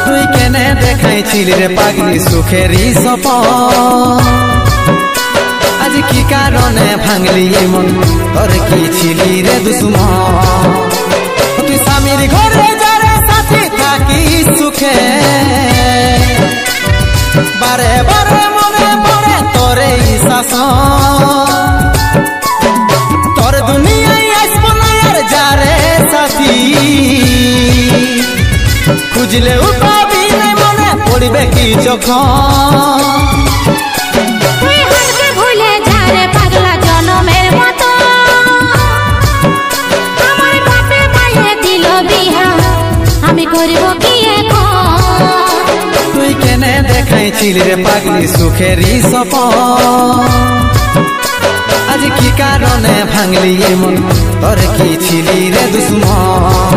তুই কেনে দেখাইছিলি রে পাগলি সুখেরই সপন আজ কি কারণে ভাঙলি মন তোর কি ছিলি রে দুশ্মন তুই স্বামীর ঘরে যারে সাথে থাকি সুখে বারে বারে মনে পড়ে তোরে শাসন তোর দুনিয়ায় আসবো না আর যারে সাথী খুঁজলে পাবি না মনে পড়বে কি যখন তুই কেনে দেখাইছিলি রে পাগলি সুখেরই সপন আজ কি কারণে ভাঙলি মন তোর কি ছিলি রে দুশ্মন